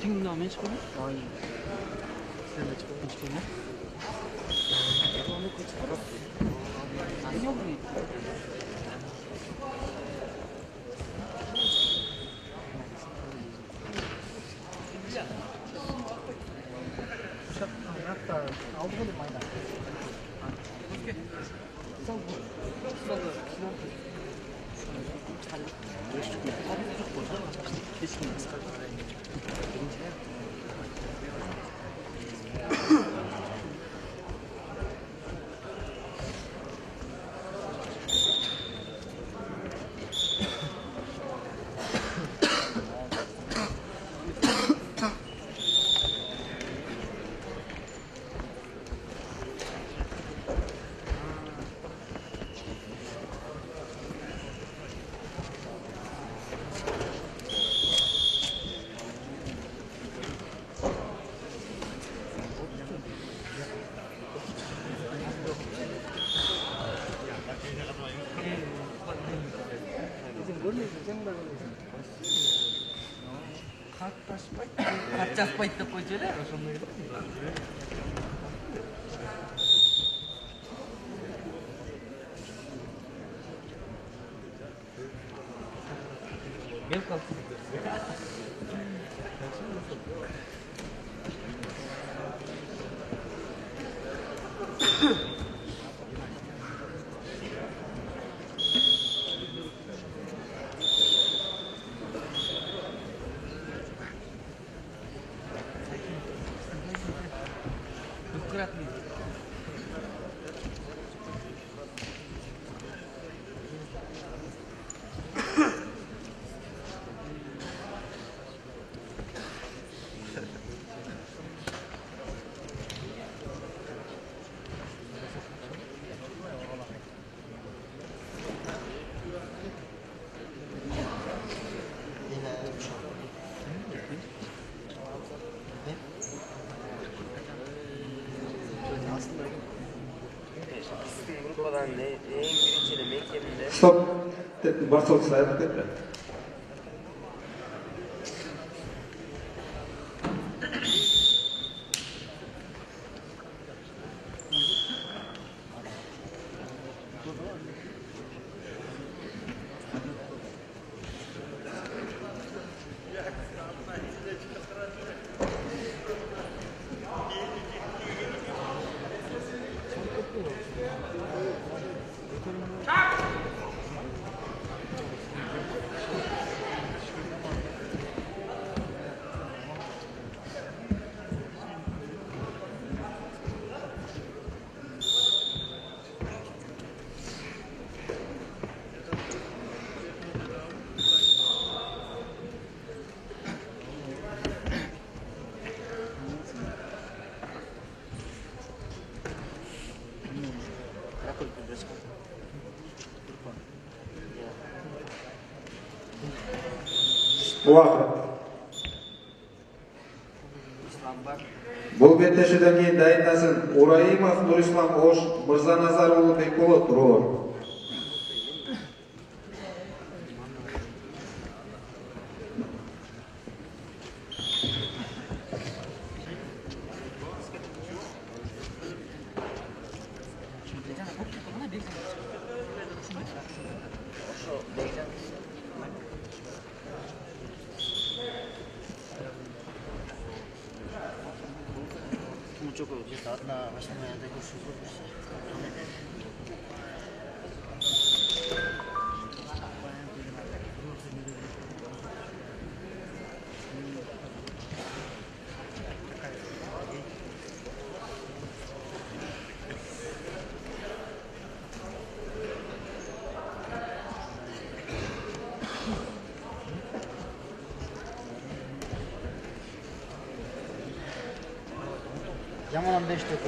finalmente como foi. Você não te né? Eu não curto. Assim eu vi. 가짜 스파이터 꽂으래? Stop. Bartol slide tekrar. Уақыт. Бұл беттешіден кейін дайындасын Ураимов Нұрислам Ош, Мырзаназарұлы Бекболот Рор. Mucho que está la bastante de cursos. Llaman 5 штук,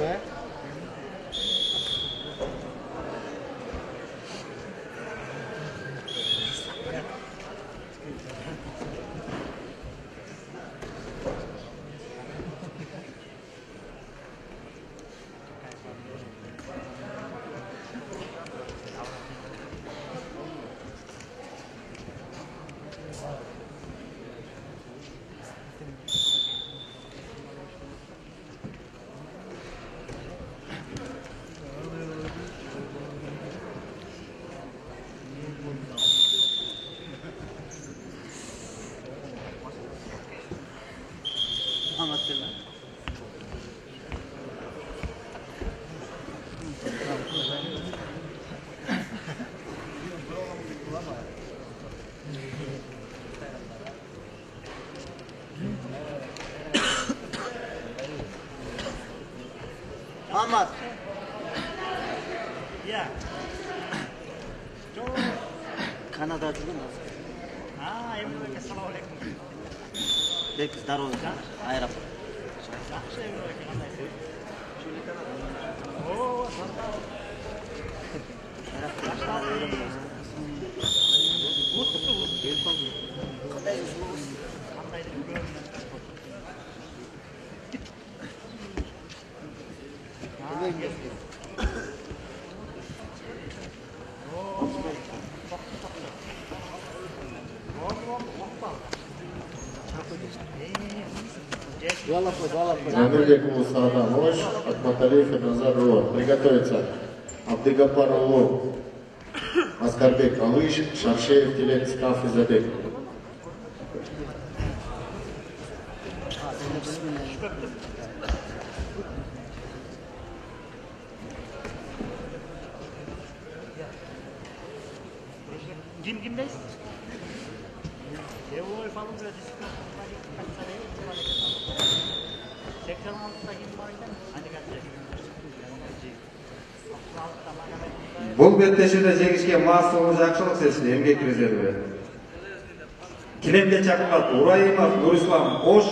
Ahmet'le. Ahmet. Ya. Kanada juga mas. Ah, я буду assalamualaikum. Dek здорово, аэропорт. Yaxshi qandaysiz? Oo, Замирбеков Саада Ош, Атматалиев Назар Руар. Приготовиться. Абдыгапар Улу, Аскарбек Алыш, Шаршеев Телек Скаф Изабек. Kimdeyiz? Evo falan böyle kaç sene 86'da kim vardı? Hani kaç Бұл беттешеде жеңішке Масылы жақшылық сесілі емгек резерві. Кілемде чақырылады Ураимов Нұрислам Ош,